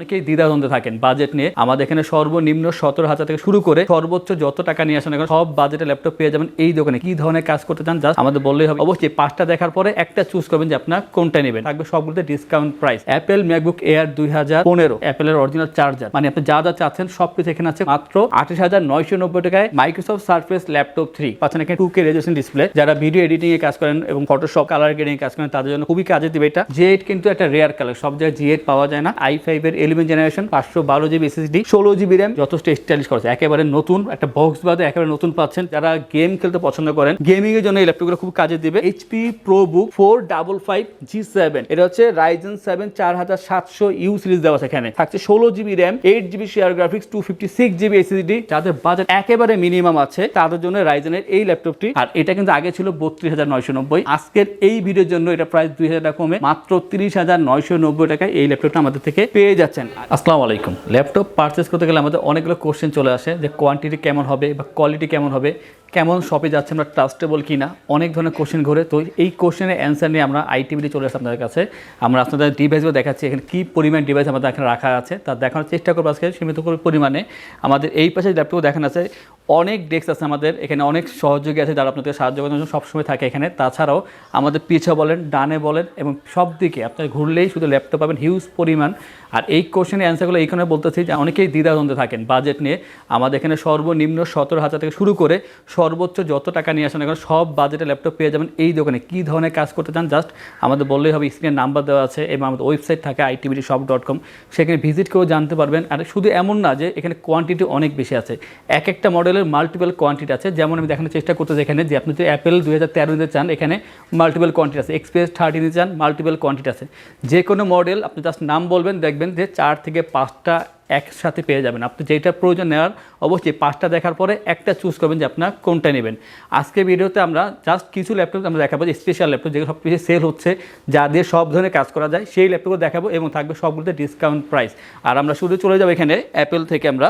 অনেকেই দ্বিধাদ্বন্দ্বে থাকেন বাজেট নিয়ে। আমাদের এখানে সর্বনিম্ন 17,000 থেকে শুরু করে সর্বোচ্চ যত টাকা নিয়ে আসেন সব বাজেটের ল্যাপটপ পেয়ে যাবেন এই দোকানে। কি ধরনের কাজ করতে চান জাস্ট আমাদের বললেই হবে। অবশ্যই 5টা দেখার পরে একটা চুজ করবেন যে আপনার কোনটা নেবেন। থাকবে সবগুলোতে discount price. Apple MacBook Air 2015 অ্যাপেলের অরিজিনাল চার্জার, মানে আপনি যা যা চাচ্ছেন সবকিছু এখানে আছে মাত্র 28,990 টাকায়। মাইক্রোসফট সারফেস ল্যাপটপ 3 পাচ্ছেন এখানে 2K রেজোলিউশন ডিসপ্লে। যারা ভিডিও এডিটিং এ কাজ করেন এবং ফটোশপ কালার গ্রেডিং এ কাজ করেন তাদের জন্য খুবই কাজে দিবে এটা। G8 কিন্তু একটা রেয়ার কালার, সব জায়গায় G8 পাওয়া যায় না। i5 এর 11 generation 512GB SSD 16GB RAM, যথেষ্ট স্টাইলিশ করেছে, একেবারে নতুন একটা বক্স বাদে একেবারে নতুন পাচ্ছেন। যারা গেম খেলতে পছন্দ করেন গেমিং এর জন্য এই ল্যাপটপগুলো খুব কাজে দিবে। HP ProBook 455 G7, এটা হচ্ছে Ryzen 7 4700U সিরিজ দেওয়া আছে। এখানে থাকছে 16GB RAM 8GB share graphics 256GB SSD। যাদের বাজেট একেবারে মিনিমাম আছে তাদের জন্য Ryzen এর এই ল্যাপটপটি। আর এটা কিন্তু আগে ছিল 32,990, আজকের এই ভিডিওর জন্য এটা প্রাইস 2000 টাকা কমে মাত্র 30,990 টাকায় এই ল্যাপটপটা আমাদের থেকে পেয়ে যাচ্ছেন। আসসালামু আলাইকুম। ল্যাপটপ পারচেজ করতে গেলে আমাদের অনেকগুলো কোশ্চেন চলে আসে যে কোয়ান্টিটি কেমন হবে বা কোয়ালিটি কেমন হবে, কেমন শপে যাচ্ছে আমরা ট্রাস্টেবল কিনা, অনেক ধরনের কোশ্চেন ঘুরে। তো এই কোশ্চেনের অ্যান্সার নিয়ে আমরা আইটিভিটি চলে আসে আপনাদের কাছে। আমরা আপনাদের ডিভাইসগুলো দেখাচ্ছি এখানে কী পরিমাণ ডিভাইস আমাদের এখানে রাখা আছে তা দেখানোর চেষ্টা করবো আজকে সীমিত পরিমাণে। আমাদের এই পাশে ল্যাপটপ দেখানো আছে, অনেক ডেস্ক আছে আমাদের এখানে, অনেক সহযোগী আছে যারা আপনাদের সাহায্য করার জন্য সবসময় থাকে এখানে। তাছাড়াও আমাদের পিছে বলেন ডানে বলেন এবং সব দিকে আপনার ঘুরলেই শুধু ল্যাপটপ পাবেন হিউজ পরিমাণ। আর এই কোশ্চেনের অ্যান্সারগুলো এইখানে বলতেছি যে অনেকেই দ্বিধাদ্বন্দ্বে থাকেন বাজেট নিয়ে। আমাদের এখানে সর্বনিম্ন 17,000 থেকে শুরু করে সর্বোচ্চ যত টাকা নিয়ে আসেন এখন সব বাজেটের ল্যাপটপ পেয়ে যাবেন এই দোকানে। কী ধরনের কাজ করতে চান জাস্ট আমাদের বললেই হবে। স্ক্রিনে নাম্বার দেওয়া আছে এবং আমাদের ওয়েবসাইট থাকে itbtshop.com, সেখানে ভিজিট করেও জানতে পারবেন। আর শুধু এমন না যে এখানে কোয়ান্টিটি অনেক বেশি আছে, এক একটা মডেলের মাল্টিপল কোয়ান্টিটি আছে। যেমন আমি দেখানোর চেষ্টা করতেছি এখানে যে আপনি যদি অ্যাপেল 2013 নিতে চান এখানে মাল্টিপল কোয়ান্টিটি আছে, এক্সপ্রেস 30 নিতে চান মাল্টিপল কোয়ান্টিটি আছে। যে কোনো মডেল আপনি জাস্ট নাম বলবেন দেখবেন যে 4 থেকে 5টা একসাথে পেয়ে যাবেন। আপনি যেটা প্রয়োজন নেওয়ার অবশ্যই 5টা দেখার পরে একটা চুজ করবেন যে আপনার কোনটা নেবেন। আজকে ভিডিওতে আমরা জাস্ট কিছু ল্যাপটপ আমরা দেখাবো, যে স্পেশাল ল্যাপটপ যেগুলো সব কিছু সেল হচ্ছে, যা দিয়ে সব ধরনের কাজ করা যায় সেই ল্যাপটপগুলো দেখাবো এবং থাকবে সবগুলোতে ডিসকাউন্ট প্রাইস। আর আমরা শুধু চলে যাবো এখানে অ্যাপেল থেকে আমরা।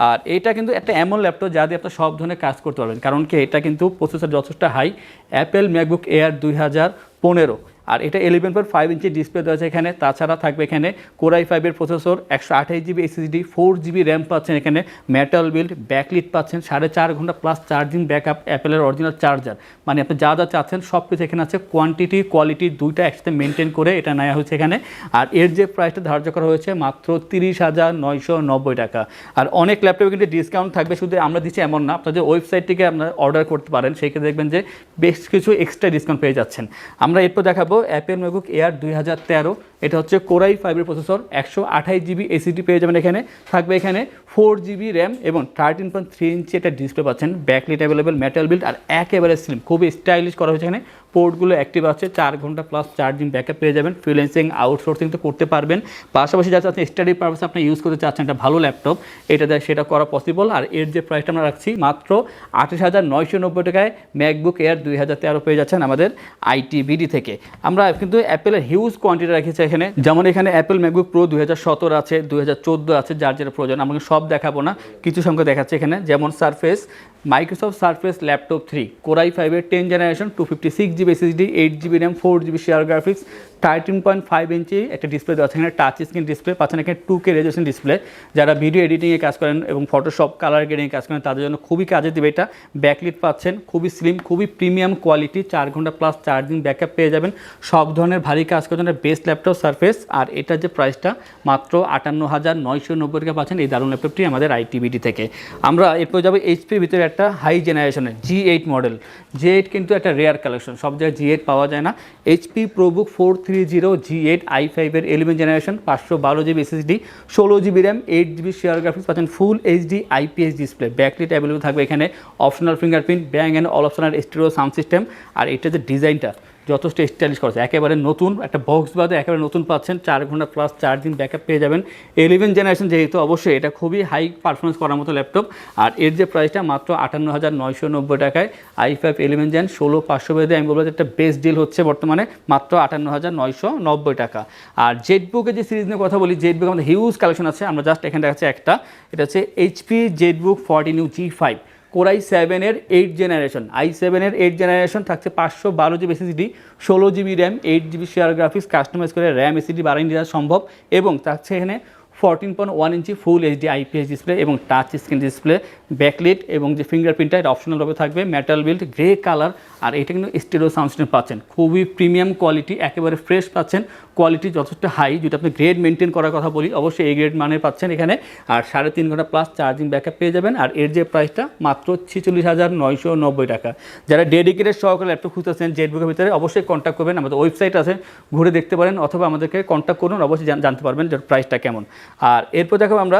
আর এটা কিন্তু একটা এমন ল্যাপটপ যা দিয়ে আপনার সব ধরনের কাজ করতে পারবেন, কারণ কি এটা কিন্তু প্রসেসর যথেষ্ট হাই। অ্যাপেল ম্যাকবুক এয়ার 2015, আর এটা 11.5 ইঞ্চি ডিসপ্লে দেওয়া আছে এখানে। তাছাড়া থাকবে এখানে Core i5 এর processor, 128GB SSD, 4GB RAM পাচ্ছেন এখানে, মেটাল বিল্ড, ব্যাকলিট পাচ্ছেন, 4.5 ঘন্টা প্লাস চার্জিং ব্যাকআপ, অ্যাপেলের অরিজিনাল চার্জার। মানে আপনি যা যা চাচ্ছেন সব কিছু এখানে আছে। কোয়ান্টিটি কোয়ালিটি দুইটা একসাথে মেনটেন করে এটা নেওয়া হয়েছে এখানে। আর এর যে প্রাইসটা ধার্য করা হয়েছে মাত্র 30,990 টাকা। আর অনেক ল্যাপটপে কিন্তু ডিসকাউন্ট থাকবে, শুধু আমরা দিচ্ছি এমন না, আপনাদের ওয়েবসাইট থেকে আপনারা অর্ডার করতে পারেন, সেক্ষেত্রে দেখবেন যে বেশ কিছু এক্সট্রা ডিসকাউন্ট পেয়ে যাচ্ছেন। আমরা এরপর দেখাবো অ্যাপেল ম্যাকবুক এয়ার 2013, এটা হচ্ছে Core i5 এর প্রসেসর, 128GB SSD পেয়ে যাবেন এখানে। থাকবে এখানে 4GB RAM এবং 13.3 ইঞ্চি একটা ডিসপ্লে পাচ্ছেন, ব্যাকলিট অ্যাভেলেবেল, মেটাল বিল্ড আর একেবারে স্লিম, খুবই স্টাইলিশ করা হয়েছে এখানে। পোর্টগুলো অ্যাক্টিভ আছে, 4 ঘন্টা প্লাস চার্জিং ব্যাকআপ পেয়ে যাবেন। ফ্রিল্যান্সিং আউটসোর্সিং তো করতে পারবেন, পাশাপাশি যাতে আপনি স্টাডি পারপাসে আপনি ইউজ করতে চাচ্ছেন একটা ভালো ল্যাপটপ, এটা দেয় সেটা করা পসিবল। আর এর যে প্রাইসটা আমরা রাখছি মাত্র 28,990 টাকায় ম্যাকবুক এয়ার 2013 পেয়ে যাচ্ছেন আমাদের আইটিভিডি থেকে। আমরা কিন্তু অ্যাপেলের হিউজ কোয়ান্টিটি রেখেছি এখানে, যেমন এখানে অ্যাপেল ম্যাকবুক প্রো 2017 আছে, 2014 আছে, যার যেটা প্রয়োজন। আমাকে সব দেখাবো না, কিছু সংখ্যা দেখাচ্ছে এখানে। যেমন surface, Microsoft surface laptop 3 Core i5 এর 10 generation, 256GB SSD, 8GB RAM, 4GB share graphics, 13.5 ইঞ্চি একটা ডিসপ্লে দেওয়া আছে এখানে, টাচ স্ক্রিন ডিসপ্লে পাচ্ছেন এখানে, 2K রেজোলিউশন ডিসপ্লে। যারা ভিডিও এডিটিংয়ে কাজ করেন এবং ফটোশপ কালার গ্রেডিংয়ে কাজ করেন তাদের জন্য খুবই কাজে দেবে এটা। ব্যাকলিট পাচ্ছেন, খুবই স্লিম, খুবই প্রিমিয়াম কোয়ালিটি, 4 ঘন্টা প্লাস চার্জিং ব্যাকআপ পেয়ে যাবেন। সব ধরনের ভারী কাজ করার জন্য বেস্ট ল্যাপটপ সারফেস। আর এটার যে প্রাইসটা মাত্র 58,990 টাকা পাচ্ছেন এই দারুণ ল্যাপটপটি আমাদের আইটিভিডি থেকে। আমরা এরপর যাবো এইচপির ভিতরে একটা হাই জেনারেশনের G8 মডেল। G8 কিন্তু একটা রেয়ার কালেকশন, সব জায়গায় G8 পাওয়া যায় না। HP ProBook 430 G8 i5 এর 11 generation, 512GB SSD, 16GB RAM, 8GB share graphics পাচ্ছেন, full HD IPS display, backlit available থাকবে এখানে, optional fingerprint, Bang and all optional stereo sound system. আর এটা যে ডিজাইনটা যথেষ্ট স্টাইলিশ করেছে, একেবারে নতুন একটা বক্স বাদে একেবারে নতুন পাচ্ছেন, 4 ঘন্টা প্লাস চার্জিং ব্যাকআপ পেয়ে যাবেন। 11 জেনারেশন যেহেতু অবশ্যই এটা খুবই হাই পারফরমেন্স করার মতো ল্যাপটপ। আর এর যে প্রাইসটা মাত্র 58,990 টাকায়, i5 11 জেন 16500 বেদে আমি বলবো যে একটা বেস্ট ডিল হচ্ছে বর্তমানে, মাত্র 58,990 টাকা। আর জেটবুকের যে সিরিজ নিয়ে কথা বলি, জেটবুক আমাদের হিউজ কালেকশন আছে, আমরা জাস্ট এখানে দেখাচ্ছি একটা। এটা হচ্ছে HP Jetbook 14U G5 Core i7 এর 8 জেনারেশন, i7 এর 8 জেনারেশন, থাকছে 512GB SSD, 16GB RAM, 8GB share graphics, customize করে RAM SSD বাড়িয়ে দেওয়া সম্ভব এবং থাকছে এখানে 14.1 ইঞ্চি ফুল এইচডি আইপিএস ডিসপ্লে এবং টাচ স্ক্রিন ডিসপ্লে, ব্যাকলিট এবং যে ফিঙ্গারপ্রিন্টটা এটা অপশনালভাবে থাকবে, মেটাল বিল্ড, গ্রে কালার। আর এটা কিন্তু স্টেরিও সাউন্ড সিস্টেম পাচ্ছেন, খুবই প্রিমিয়াম কোয়ালিটি, একেবারে ফ্রেশ পাচ্ছেন, কোয়ালিটি যথেষ্ট হাই। যদি আপনি গ্রেড মেনটেন করার কথা বলি অবশ্যই এই গ্রেড মানে পাচ্ছেন এখানে। আর 3.5 ঘন্টা প্লাস চার্জিং ব্যাকআপ পেয়ে যাবেন। আর এর যে প্রাইসটা মাত্র 46,990 টাকা। যারা ডেডিকেটেড সহকারে ল্যাপটপ খুঁজতেছেন জেটবুকের ভিতরে অবশ্যই কন্ট্যাক্ট করবেন, আমাদের ওয়েবসাইট আছে, ঘুরে দেখতে পারেন, অথবা আমাদেরকে কন্ট্যাক্ট করুন, অবশ্যই জানতে পারবেন যে প্রাইসটা কেমন। আর এরপর দেখো আমরা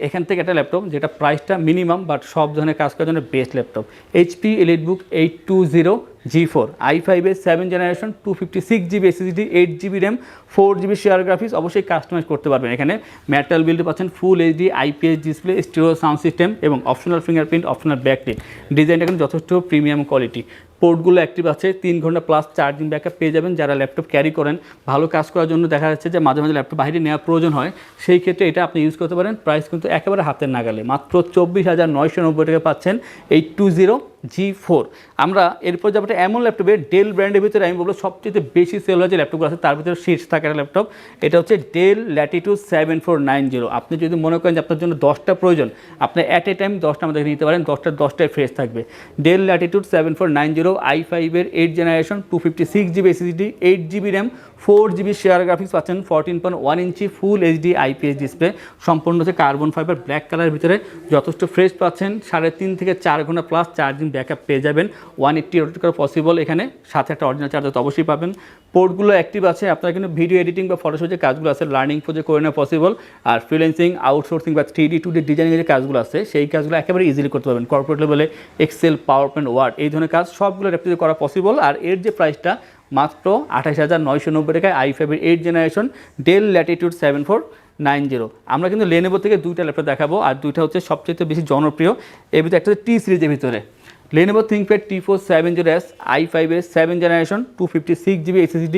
এখান থেকে একটা ল্যাপটপ যেটা প্রাইসটা মিনিমাম বাট সব ধরনের কাজ করার জন্য best laptop, HP EliteBook 820 G4 i5-এর 7 generation, 256GB SSD, 8GB RAM, 4GB share graphics, অবশ্যই কাস্টমাইজ করতে পারবেন। এখানে মেটাল বিল্ড পাচ্ছেন, ফুল HD IPS display, stereo sound system এবং অপশনাল ফিঙ্গারপ্রিন্ট, অপশনাল ব্যাকলিট। ডিজাইনটা কিন্তু যথেষ্ট প্রিমিয়াম কোয়ালিটি। পোর্টগুলো অ্যাক্টিভ আছে, 3 ঘন্টা প্লাস চার্জিং ব্যাকআপ পেয়ে যাবেন। যারা ল্যাপটপ ক্যারি করেন ভালো কাজ করার জন্য, দেখা যাচ্ছে যে মাঝে মাঝে ল্যাপটপ বাইরে নেওয়ার প্রয়োজন হয়, সেই ক্ষেত্রে এটা আপনি ইউজ করতে পারেন। প্রাইস কিন্তু একেবারে হাতের নাগালে, মাত্র 24,990 টাকা পাচ্ছেন 820 G4। আমরা এরপর যাবো এমন ল্যাপটপে ডেল ব্র্যান্ডের ভিতরে আমি বলবো সবচেয়ে বেশি সেল হয় যে ল্যাপটপগুলো আছে তার ভিতরে শীর্ষ থাকে একটা ল্যাপটপ, এটা হচ্ছে ডেল ল্যাটিটিউড 7490। আপনি যদি মনে করেন যে আপনার জন্য 10টা প্রয়োজন, আপনি অ্যাট এ টাইম 10টা আমাদের নিতে পারেন, 10টায় ফ্রেশ থাকবে। Del Latitude 7490 i5-এর 8 generation, 256GB SSD, 8GB RAM, 4GB share graphics পাচ্ছেন, 14.1 ইঞ্চি ফুল এইচডি আইপিএস ডিসপ্লে, সম্পূর্ণ হচ্ছে কার্বন ফাইবার ব্ল্যাক কালারের ভিতরে, যথেষ্ট ফ্রেশ পাচ্ছেন। 3.5 থেকে 4 ঘন্টা প্লাস চার্জিং ব্যাকআপ পেয়ে যাবেন, 180 রোটেট করা পসিবল এখানে, সাথে একটা অরিজিনাল চার্জার তো অবশ্যই পাবেন। পোর্টগুলো অ্যাক্টিভ আছে, আপনারা কিন্তু ভিডিও এডিটিং বা ফটোশপ যে কাজগুলো আছে, লার্নিং প্রজেক্ট করে নেওয়া পসিবল। আর ফ্রিল্যান্সিং, আউটসোর্সিং বা 3D 2D ডিজাইনের যে কাজগুলো আছে সেই কাজগুলো একেবারে ইজিলি করতে পারবেন। কর্পোরেট লেভেলে এক্সেল, পাওয়ার পয়েন্ট, ওয়ার্ড এই ধরনের কাজ সবগুলো ল্যাপটপে করা পসিবল। আর এর যে প্রাইসটা মাত্র 28,990 টাকায় i5-এর 8 জেনারেশন ডেল ল্যাটিটিউড 7490। আমরা কিন্তু লেনোভো থেকে 2টা ল্যাপটপ দেখাবো, আর 2টা হচ্ছে সবচেয়ে বেশি জনপ্রিয়। এর ভিতরে একটা হচ্ছে টি সিরিজের ভিতরে Lenovo ThinkPad T470S i5-এর 7 generation, 256GB SSD,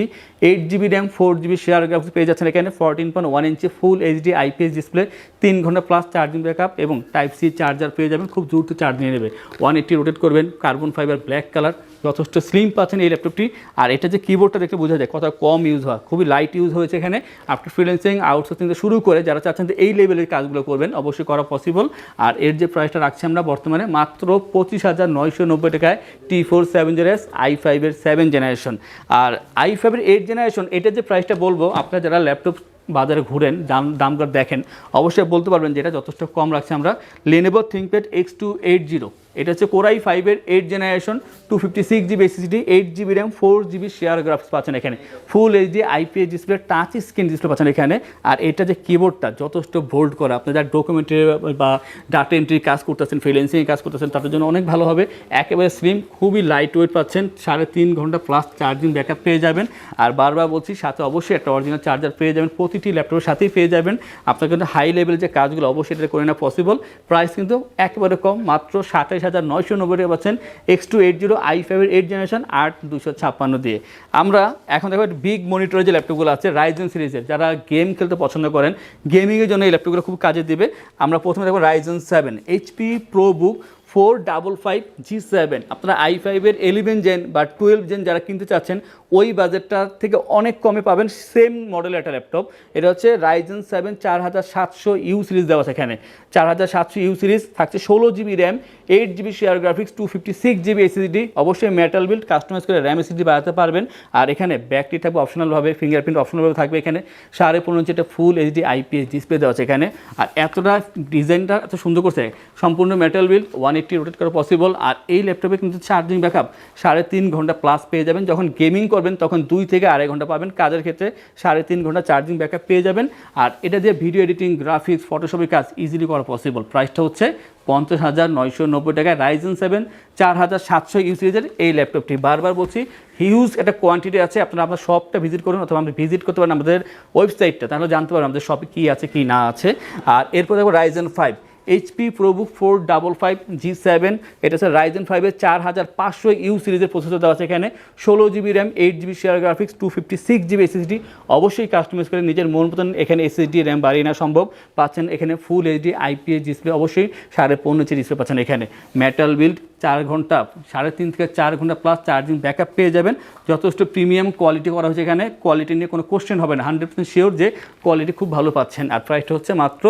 8GB RAM, 4GB share graphics পেয়ে যাচ্ছেন এখানে, 14.1 ইঞ্চি ফুল এইচডি আইপিএস ডিসপ্লে, 3 ঘন্টা প্লাস চার্জিং ব্যাকআপ এবং টাইপ সি চার্জার পেয়ে যাবেন, খুব দ্রুত চার্জ নিয়ে নেবে। 180 রোটেট করবেন, কার্বন ফাইবার ব্ল্যাক কালার, যথেষ্ট স্লিম পাচ্ছেন এই ল্যাপটপটি। আর এটা যে কিবোর্ডটা দেখতে বোঝা যায় কত কম ইউজ হয়, খুবই লাইট ইউজ হয়েছে এখানে। আপনি ফ্রিল্যান্সিং, আউটসোর্সিং থেকে শুরু করে যারা চাচ্ছেন যে এই লেভেলের কাজগুলো করবেন অবশ্যই করা পসিবল। আর এর যে প্রাইসটা রাখছি আমরা বর্তমানে মাত্র 25,990 টাকায় T470S i5-এর 7 জেনারেশন। আর i5-এর 8 জেনারেশন এটার যে প্রাইসটা বলবো, আপনারা যারা ল্যাপটপ বাজারে ঘুরেন দামগুলো দেখেন অবশ্যই বলতে পারবেন যে এটা যথেষ্ট কম রাখছে আমরা। লেনোভো থিংকপ্যাড X280, এটা হচ্ছে কোর i5-এর 8 generation, 256GB SSD, 8GB RAM, 4GB share graphics পাচ্ছেন এখানে, full HD IPS display, touch screen display পাচ্ছেন এখানে। আর এটা যে কিবোর্ডটা যথেষ্ট বোল্ড করা, আপনি যারা ডকুমেন্টারি বা ডাটা এন্ট্রি কাজ করতেছেন, ফ্রিল্যান্সিং কাজ করতেছেন তাদের জন্য অনেক ভালো হবে। একেবারে স্লিম, খুবই লাইট ওয়েট পাচ্ছেন, 3.5 ঘন্টা প্লাস চার্জিং ব্যাকআপ পেয়ে যাবেন। আর বারবার বলছি সাথে অবশ্যই একটা অরিজিনাল চার্জার পেয়ে যাবেন, প্রতিটি ল্যাপটপের সাথেই পেয়ে যাবেন। আপনার কিন্তু হাই লেভেলের যে কাজগুলো অবশ্যই এটা করে নেওয়া পসিবল। প্রাইস কিন্তু একেবারে কম, মাত্র 27,990 টাকা পাচ্ছেন X280 i5-এর 8 জেনারেশন 8256 দিয়ে। আমরা এখন দেখো বিগ মনিটরের যে ল্যাপটপগুলো আছে রাইজেন সিরিজের, যারা গেম খেলতে পছন্দ করেন, গেমিংয়ের জন্য এই ল্যাপটপগুলো খুব কাজে দিবে। আমরা প্রথমে দেখো রাইজেন 7 HP ProBook 455 G7। আপনারা i5-এর 11 জেন বা 12 জেন যারা কিনতে চাচ্ছেন ওই বাজেটটা থেকে অনেক কমে পাবেন সেম মডেলের একটা ল্যাপটপ। এটা হচ্ছে রাইজেন 7 4700U সিরিজ দেওয়া আছে এখানে, 4700U সিরিজ থাকছে, 16GB RAM, 8GB share graphics, 256GB SSD, অবশ্যই মেটাল বিল্ড, কাস্টমাইজ করে RAM SSD বাড়াতে পারবেন। আর এখানে ব্যাকটি থাকবে অপশনালভাবে, ফিঙ্গারপ্রিন্ট অপশনালভাবে থাকবে এখানে, 15.5 ইঞ্চি একটা ফুল এইচডি আইপিএস ডিসপ্লে দেওয়া আছে এখানে। আর এতটা ডিজাইনটা এত সুন্দর করছে, সম্পূর্ণ মেটাল বিল্ড, 180 রোটেট করা পসিবল। আর এই ল্যাপটপে কিন্তু চার্জিং ব্যাকআপ 3.5 ঘন্টা প্লাস পেয়ে যাবেন। যখন গেমিং করবেন তখন 2 থেকে 2.5 ঘন্টা পাবেন, কাজের ক্ষেত্রে 3.5 ঘন্টা চার্জিং ব্যাকআপ পেয়ে যাবেন। আর এটা দিয়ে ভিডিও এডিটিং, গ্রাফিক্স, ফটোশপের কাজ ইজিলি করা পসিবল। প্রাইসটা হচ্ছে 50,990 টাকায় রাইজেন 7 4700U সিরিজের এই ল্যাপটপটি। বারবার বলছি হিউজ একটা কোয়ান্টিটি আছে, আপনারা আপনার শপটা ভিজিট করুন অথবা আপনি ভিজিট করতে পারেন আমাদের ওয়েবসাইটটা, তাহলে জানতে পারবেন আমাদের শপে কী আছে কী না আছে। আর এরপর দেখো রাইজেন 5 HP ProBook 455 G7, এটা হচ্ছে রাইজেন 5-এর 4500U সিরিজের প্রসেসর দেওয়া আছে এখানে, 16GB RAM, 8GB share graphics, 256GB SSD, অবশ্যই কাস্টমাইজ করে নিজের মন মতন এখানে SSD RAM বাড়িয়ে নেওয়া সম্ভব। পাচ্ছেন এখানে ফুল এইচডি আইপিএস ডিসপ্লে, অবশ্যই 15.5 ইঞ্চি ডিসপ্লে পাচ্ছেন এখানে, মেটাল বিল্ড, 4 ঘন্টা 3.5 থেকে 4 ঘন্টা প্লাস চার্জিং ব্যাকআপ পেয়ে যাবেন। যথেষ্ট প্রিমিয়াম কোয়ালিটি করা হয়েছে, এখানে কোয়ালিটি নিয়ে কোনো কোশ্চেন হবে না, 100% শিওর যে কোয়ালিটি খুব ভালো পাচ্ছেন। আর প্রাইসটা হচ্ছে মাত্র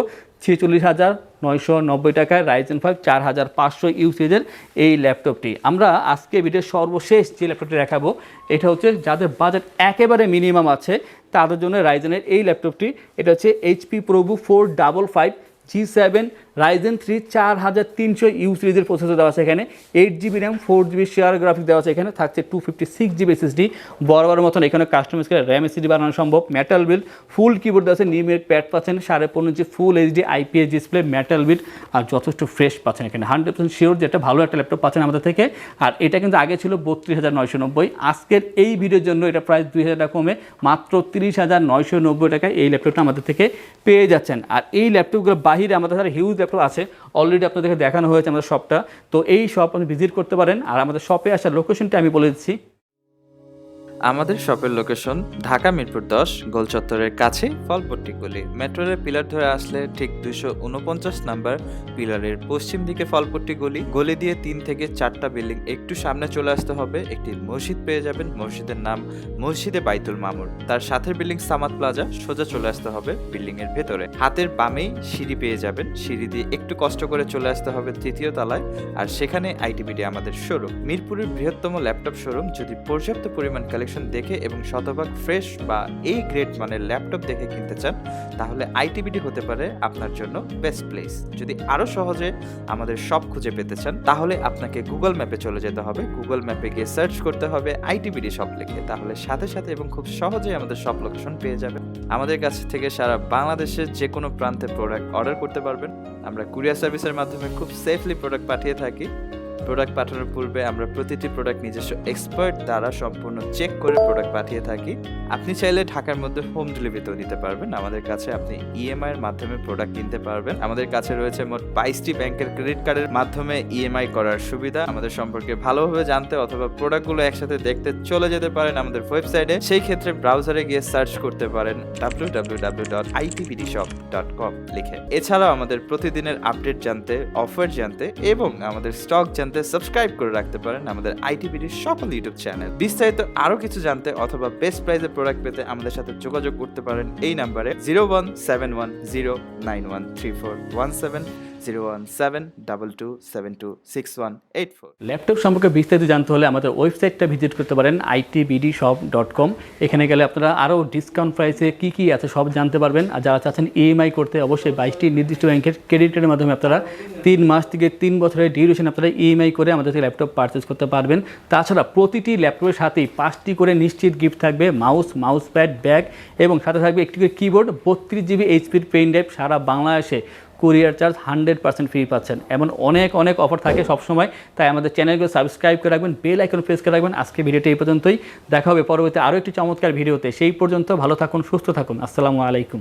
46,990 টাকায় Ryzen 5 4500 ইউ সিরিজের এই ল্যাপটপটি। আমরা আজকে ভিডিওর সর্বশেষ যে ল্যাপটপটি দেখাবো এটা হচ্ছে যাদের বাজেট একেবারে মিনিমাম আছে তাদের জন্য রাইজেনের এই ল্যাপটপটি। এটা হচ্ছে HP ProBook 455 G7 Ryzen 3 4300 you সিরিজের প্রসেসর দেওয়া আছে এখানে, 8GB RAM 4GB share graphic দেওয়া আছে এখানে, থাকছে 256GB SSD, বরাবর মতন এখানে কাস্টমাইজ করে র্যাম এসএসডি বানানো সম্ভব। মেটাল বিল্ড, ফুল কিবোর্ড দেওয়া আছে, নিউমেরিক প্যাড পাচ্ছেন, 15.5 inch full HD IPS display, metal build, আর যথেষ্ট ফ্রেশ পাচ্ছেন এখানে। 100% শিওর যে একটা ভালো একটা ল্যাপটপ পাচ্ছেন আমাদের থেকে। আর এটা কিন্তু আগে ছিল 32,990, আজকের এই ভিডিওর জন্য এটা প্রাইস 2,000 টাকা কমে মাত্র 30,990 টাকায় এই ল্যাপটপটা আমাদের থেকে পেয়ে যাচ্ছেন। আর এই ল্যাপটপগুলো বাহিরে আমাদের সাথে হিউজ ল্যাপটপ আছে, অলরেডি আপনাদেরকে দেখানো হয়েছে আমাদের শপটা, তো এই শপ আপনি ভিজিট করতে পারেন। আর আমাদের শপে আসার লোকেশনটা আমি বলে দিচ্ছি। আমাদের শপের লোকেশন ঢাকা মিরপুর 10 গোল চত্বরের কাছে ফলপট্টি গলি। মেট্রো রেল পিলার ধরে আসলে ঠিক 249 নাম্বার পিলারের পশ্চিম দিকে ফলপট্টি গলি। গলি দিয়ে 3 থেকে 4টা বিল্ডিং একটু সামনে চলে আসতে হবে, একটি মসজিদ পেয়ে যাবেন, মসজিদের নাম মসজিদে বাইতুল মামুর। তার সাথের বিল্ডিং সামাদ প্লাজা, সোজা চলে আসতে হবে বিল্ডিং এর ভেতরে। হাতের বামেই সিঁড়ি পেয়ে যাবেন, সিঁড়ি দিয়ে একটু কষ্ট করে চলে আসতে হবে 3য় তলায়, আর সেখানে আইটিবিডি আমাদের শোরুম। মিরপুরের বৃহত্তম ল্যাপটপ শোরুম। যদি পর্যাপ্ত পরিমাণ দেখে এবং শতভাগ ফ্রেশ বা এই গ্রেড মানের ল্যাপটপ দেখে কিনতে চান তাহলে আইটিবিডি হতে পারে আপনার জন্য বেস্ট প্লেস। যদি আরো সহজে আমাদের শপ খুঁজে পেতে চান তাহলে আপনাকে গুগল ম্যাপে চলে যেতে হবে, গুগল ম্যাপে গিয়ে সার্চ করতে হবে আইটিবিডি শপ লিখে, তাহলে সাথে সাথে এবং খুব সহজেই আমাদের শপ লোকেশন পেয়ে যাবেন। আমাদের কাছ থেকে সারা বাংলাদেশের যে কোনো প্রান্তে প্রোডাক্ট অর্ডার করতে পারবেন। আমরা কুরিয়ার সার্ভিসের মাধ্যমে খুব সেফলি প্রোডাক্ট পাঠিয়ে থাকি। প্রোডাক্ট পাঠানোর পূর্বে আমরা প্রতিটি প্রোডাক্ট নিজস্ব এক্সপার্ট দ্বারা সম্পূর্ণ চেক করে প্রোডাক্ট পাঠিয়ে থাকি। আপনি চাইলে ঢাকার মধ্যে হোম ডেলিভারিতেও দিতে পারবেন। আমাদের কাছে আপনি ইএমআই এর মাধ্যমে প্রোডাক্ট কিনতে পারবেন। আমাদের কাছে রয়েছে মোট 22টি ব্যাংকের ক্রেডিট কার্ডের মাধ্যমে ইএমআই করার সুবিধা। আমাদের সম্পর্কে ভালোভাবে জানতে অথবা প্রোডাক্টগুলো একসাথে দেখতে চলে যেতে পারেন আমাদের ওয়েবসাইটে। সেই ক্ষেত্রে ব্রাউজারে গিয়ে সার্চ করতে পারেন www.itbdshop.com লিখে। এছাড়াও আমাদের প্রতিদিনের আপডেট জানতে, অফার জানতে এবং আমাদের স্টক জানতে সাবস্ক্রাইব করে রাখতে পারেন আমাদের আইটিবিডির সকল ইউটিউব চ্যানেল। বিস্তারিত আরো কিছু জানতে অথবা বেস্ট প্রাইসে প্রোডাক্ট পেতে আমাদের সাথে যোগাযোগ করতে পারেন এই নাম্বারে 01710913417 01722726184। ল্যাপটপ সম্পর্কে বিস্তারিত জানতে হলে আমাদের ওয়েবসাইটটা ভিজিট করতে পারেন itbdshop.com। এখানে গেলে আপনারা আরও ডিসকাউন্ট প্রাইসে কী আছে সব জানতে পারবেন। আর যারা চাচ্ছেন ইএমআই করতে অবশ্যই 22টি নির্দিষ্ট ব্যাংকের ক্রেডিট কার্ডের মাধ্যমে আপনারা 3 মাস থেকে 3 বছরের ডিউরেশন আপনারা ইএমআই করে আমাদের থেকে ল্যাপটপ পারচেস করতে পারবেন। তাছাড়া প্রতিটি ল্যাপটপের সাথেই 5টি করে নিশ্চিত গিফট থাকবে, মাউস প্যাড, ব্যাগ এবং সাথে থাকবে একটি করে কিবোর্ড, 32GB এইচপির পেন ড্রাইভ। সারা বাংলাদেশে কুরিয়ার চার্জ 100% ফ্রি পাচ্ছেন। এমন অনেক অফার থাকে সবসময়, তাই আমাদের চ্যানেলগুলো সাবস্ক্রাইব করে রাখবেন, বেল আইকন প্রেস করে রাখবেন। আজকে ভিডিওটি এই পর্যন্তই, দেখা হবে পরবর্তী আরও একটি চমৎকার ভিডিওতে। সেই পর্যন্ত ভালো থাকুন, সুস্থ থাকুন। আসসালামু আলাইকুম।